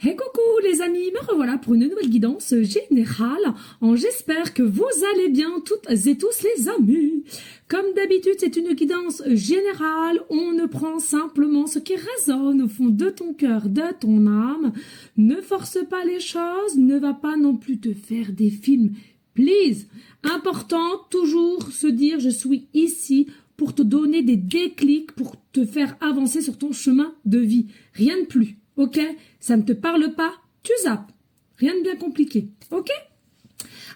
Hey coucou les amis, me revoilà pour une nouvelle guidance générale. J'espère que vous allez bien toutes et tous les amis. Comme d'habitude, c'est une guidance générale. On ne prend simplement ce qui résonne au fond de ton cœur, de ton âme. Ne force pas les choses, ne va pas non plus te faire des films. Please. Important, toujours se dire je suis ici pour te donner des déclics, pour te faire avancer sur ton chemin de vie. Rien de plus. Ok, ça ne te parle pas, tu zappes. Rien de bien compliqué. Ok.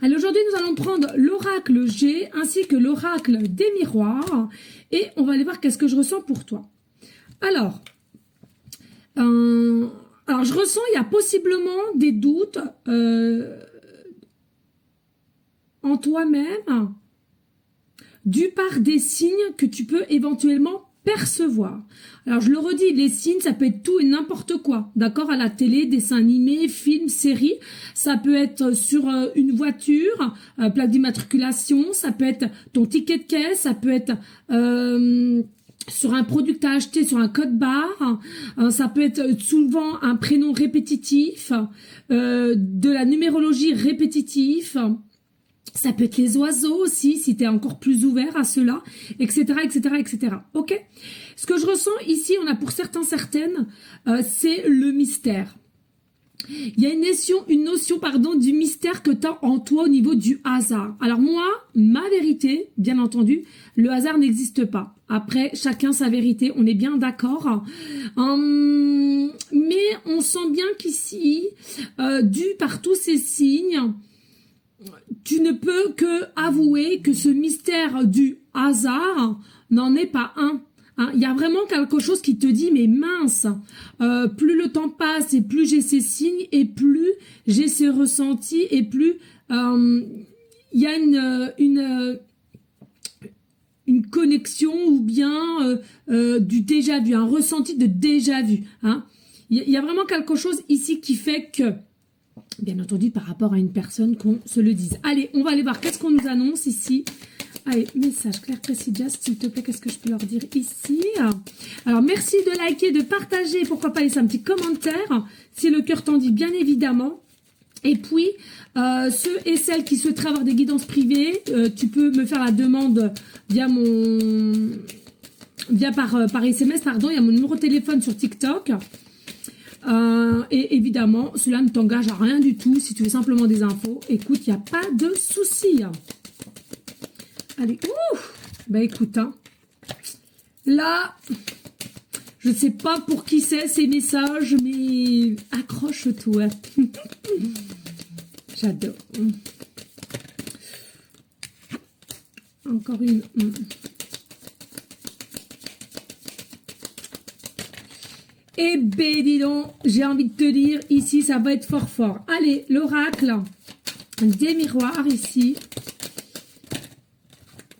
Alors aujourd'hui, nous allons prendre l'oracle G ainsi que l'oracle des miroirs et on va aller voir qu'est-ce que je ressens pour toi. Alors je ressens, il y a possiblement des doutes en toi-même dû par des signes que tu peux éventuellement percevoir. Alors je le redis, les signes ça peut être tout et n'importe quoi, d'accord, à la télé, dessins animés, films, séries, ça peut être sur une voiture, plaque d'immatriculation, ça peut être ton ticket de caisse, ça peut être sur un produit que tu as acheté, sur un code barre, ça peut être souvent un prénom répétitif, de la numérologie répétitive. Ça peut être les oiseaux aussi, si tu es encore plus ouvert à cela, etc., etc., etc. Ok. Ce que je ressens ici, on a pour certaines, c'est le mystère. Il y a une notion du mystère que tu as en toi au niveau du hasard. Alors moi, ma vérité, bien entendu, le hasard n'existe pas. Après, chacun sa vérité, on est bien d'accord. Mais on sent bien qu'ici, dû par tous ces signes, tu ne peux que avouer que ce mystère du hasard n'en est pas un. Il y a vraiment quelque chose qui te dit, mais mince, plus le temps passe et plus j'ai ces signes et plus j'ai ces ressentis et plus il y a une connexion ou bien du déjà vu, un ressenti de déjà vu. Il y a vraiment quelque chose ici qui fait que, bien entendu, par rapport à une personne, qu'on se le dise. Allez, on va aller voir qu'est-ce qu'on nous annonce ici. Allez, message clair, précis, just, s'il te plaît, qu'est-ce que je peux leur dire ici? Alors, merci de liker, de partager, pourquoi pas laisser un petit commentaire, si le cœur t'en dit, bien évidemment. Et puis, ceux et celles qui souhaiteraient avoir des guidances privées, tu peux me faire la demande via par SMS, pardon, il y a mon numéro de téléphone sur TikTok. Et évidemment, cela ne t'engage à rien du tout. Si tu veux simplement des infos, écoute, il n'y a pas de souci. Allez, écoute, là, je ne sais pas pour qui c'est ces messages, mais accroche-toi. J'adore. Encore une. Eh ben dis donc, j'ai envie de te dire, ici ça va être fort fort. Allez, l'oracle des miroirs ici.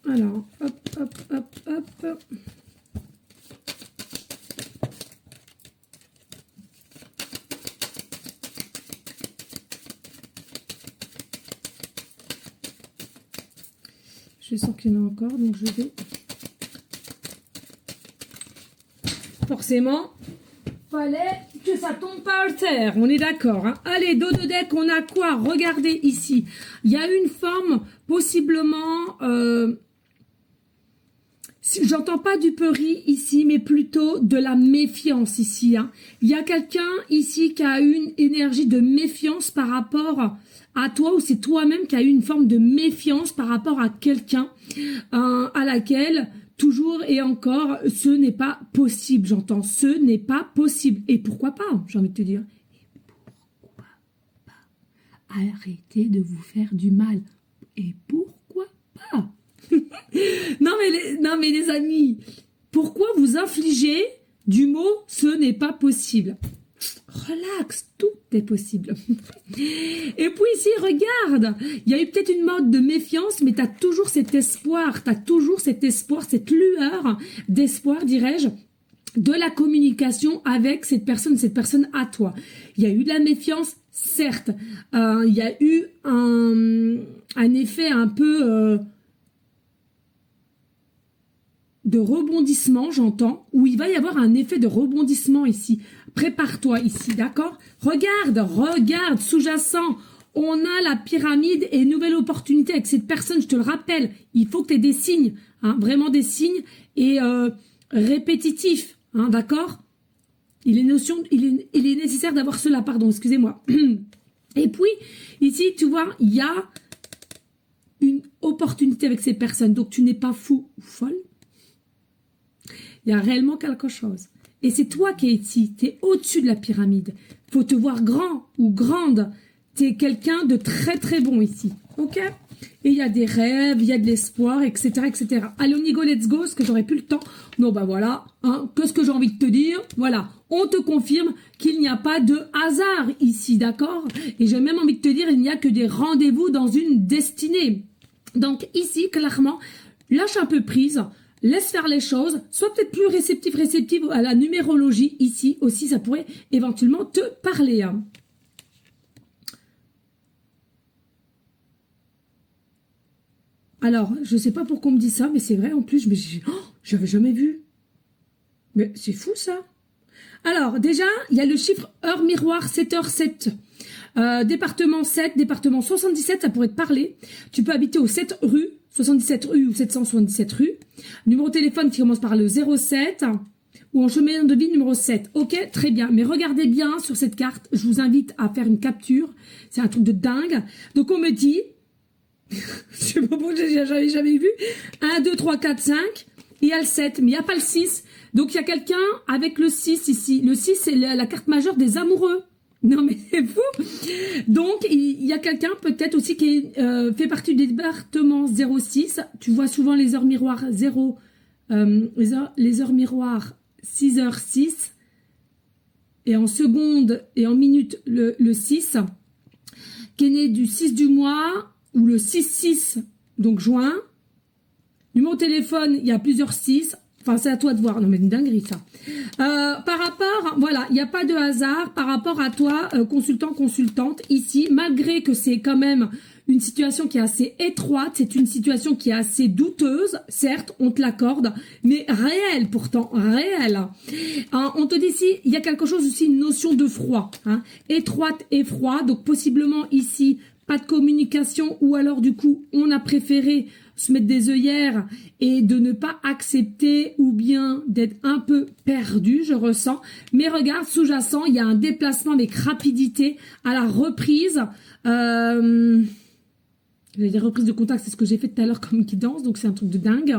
Alors, hop, hop, hop, hop. Je sens qu'il y en a encore, donc je vais... Forcément... fallait que ça tombe par terre, on est d'accord. Allez, dos de deck, on a quoi? Regardez ici. Il y a une forme, possiblement... j'entends pas du peurie ici, mais plutôt de la méfiance ici. Il y a quelqu'un ici qui a une énergie de méfiance par rapport à toi, ou c'est toi-même qui a eu une forme de méfiance par rapport à quelqu'un à laquelle... toujours et encore, ce n'est pas possible, j'entends, ce n'est pas possible. Et pourquoi pas, j'ai envie de te dire, et pourquoi pas arrêtez de vous faire du mal. Et pourquoi pas non mais les amis, pourquoi vous infligez du mot « ce n'est pas possible » Relax, tout est possible. Et puis ici, regarde, il y a eu peut-être une mode de méfiance, mais tu as toujours cet espoir, cette lueur d'espoir, dirais-je, de la communication avec cette personne à toi. Il y a eu de la méfiance, certes. Il y a eu un effet un peu... de rebondissement, j'entends, où il va y avoir un effet de rebondissement ici. Prépare-toi ici, d'accord? Regarde, sous-jacent. On a la pyramide et nouvelle opportunité avec cette personne, je te le rappelle. Il faut que tu aies des signes, hein, vraiment des signes et répétitifs, hein, d'accord? Il est nécessaire d'avoir cela, pardon, excusez-moi. Et puis, ici, tu vois, il y a une opportunité avec ces personnes. Donc, tu n'es pas fou ou folle. Il y a réellement quelque chose. Et c'est toi qui es ici. Tu es au-dessus de la pyramide. Il faut te voir grand ou grande. Tu es quelqu'un de très, très bon ici. OK? Et il y a des rêves, il y a de l'espoir, etc., etc. Allez, on y go, let's go, parce que j'aurais plus le temps. Non, bah voilà. Hein, qu'est-ce que j'ai envie de te dire? Voilà. On te confirme qu'il n'y a pas de hasard ici, d'accord? Et j'ai même envie de te dire, il n'y a que des rendez-vous dans une destinée. Donc ici, clairement, lâche un peu prise, laisse faire les choses, sois peut-être plus réceptif à la numérologie. Ici aussi, ça pourrait éventuellement te parler. Hein. Alors, je ne sais pas pourquoi on me dit ça, mais c'est vrai en plus, j'avais jamais vu. Mais c'est fou ça. Alors, déjà, il y a le chiffre heure miroir 7h07. Département 7, département 77, ça pourrait te parler. Tu peux habiter au 7 rue, 77 rue ou 777 rue. Numéro de téléphone qui commence par le 07 ou en chemin de vie numéro 7. Ok, très bien. Mais regardez bien sur cette carte. Je vous invite à faire une capture. C'est un truc de dingue. Donc, on me dit, je sais pas pourquoi j'avais jamais vu, 1, 2, 3, 4, 5. Il y a le 7, mais il n'y a pas le 6. Donc, il y a quelqu'un avec le 6 ici. Le 6, c'est la carte majeure des amoureux. Non, mais c'est fou. Donc, il y a quelqu'un peut-être aussi qui fait partie du département 06. Tu vois souvent les heures miroirs 0, les heures miroirs 6h06. Et en secondes et en minutes, le 6, qui est né du 6 du mois, ou le 6-6, donc juin. Numéro de téléphone, il y a plusieurs 6. Enfin, c'est à toi de voir. Non, mais une dinguerie, ça. Par rapport, voilà, il n'y a pas de hasard par rapport à toi, consultant, consultante, ici, malgré que c'est quand même une situation qui est assez étroite, c'est une situation qui est assez douteuse, certes, on te l'accorde, mais réelle pourtant, réelle. Hein, on te dit ici, il y a quelque chose aussi, une notion de froid, hein, étroite et froid, donc possiblement ici, pas de communication, ou alors du coup, on a préféré se mettre des œillères et de ne pas accepter ou bien d'être un peu perdu, je ressens. Mais regarde, sous-jacent, il y a un déplacement avec rapidité à la reprise. Les reprises de contact, c'est ce que j'ai fait tout à l'heure comme guidance, donc c'est un truc de dingue.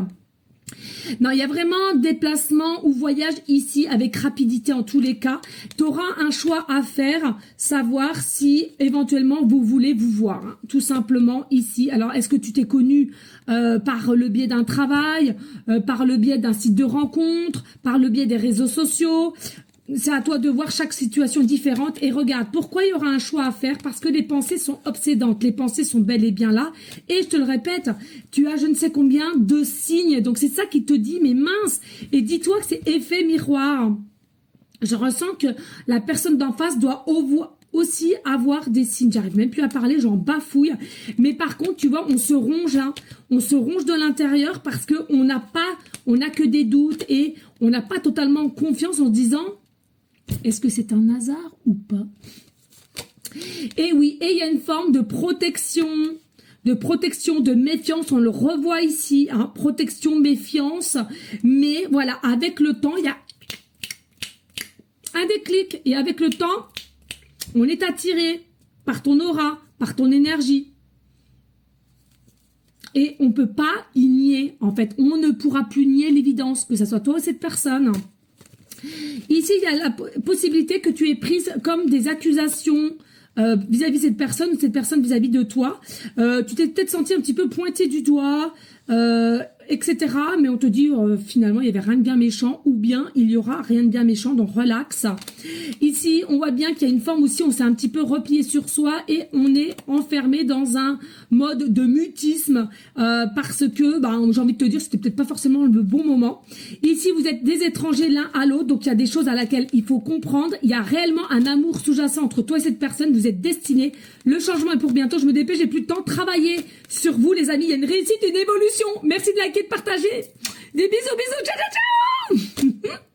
Non, il y a vraiment déplacement ou voyage ici avec rapidité en tous les cas. Tu auras un choix à faire, savoir si éventuellement vous voulez vous voir, hein, tout simplement ici. Alors, est-ce que tu t'es connu par le biais d'un travail, par le biais d'un site de rencontre, par le biais des réseaux sociaux? C'est à toi de voir chaque situation différente et regarde, pourquoi il y aura un choix à faire? Parce que les pensées sont obsédantes, les pensées sont bel et bien là et je te le répète, tu as je ne sais combien de signes, donc c'est ça qui te dit, mais mince, et dis-toi que c'est effet miroir. Je ressens que la personne d'en face doit aussi avoir des signes, j'arrive même plus à parler, j'en bafouille, mais par contre, tu vois, on se ronge là, on se ronge de l'intérieur parce que on n'a que des doutes et on n'a pas totalement confiance en se disant, est-ce que c'est un hasard ou pas? Et oui, et il y a une forme de protection, de méfiance, on le revoit ici, hein, protection, méfiance, mais voilà, avec le temps, il y a un déclic, et avec le temps, on est attiré par ton aura, par ton énergie. Et on ne peut pas y nier, en fait, on ne pourra plus nier l'évidence, que ce soit toi ou cette personne. Ici, il y a la possibilité que tu aies prise comme des accusations vis-à-vis de cette personne ou cette personne vis-à-vis de toi. Tu t'es peut-être senti un petit peu pointé du doigt, etc. Mais on te dit finalement il y avait rien de bien méchant ou bien il y aura rien de bien méchant, donc relax. Ici on voit bien qu'il y a une forme aussi, on s'est un petit peu replié sur soi et on est enfermé dans un mode de mutisme parce que j'ai envie de te dire c'était peut-être pas forcément le bon moment. Ici vous êtes des étrangers l'un à l'autre, donc il y a des choses à laquelle il faut comprendre. Il y a réellement un amour sous-jacent entre toi et cette personne, vous êtes destinés. Le changement est pour bientôt, je me dépêche, j'ai plus de temps. Travaillez sur vous les amis, il y a une réussite, une évolution. Merci de liker, de partager. Des bisous, ciao, ciao, ciao.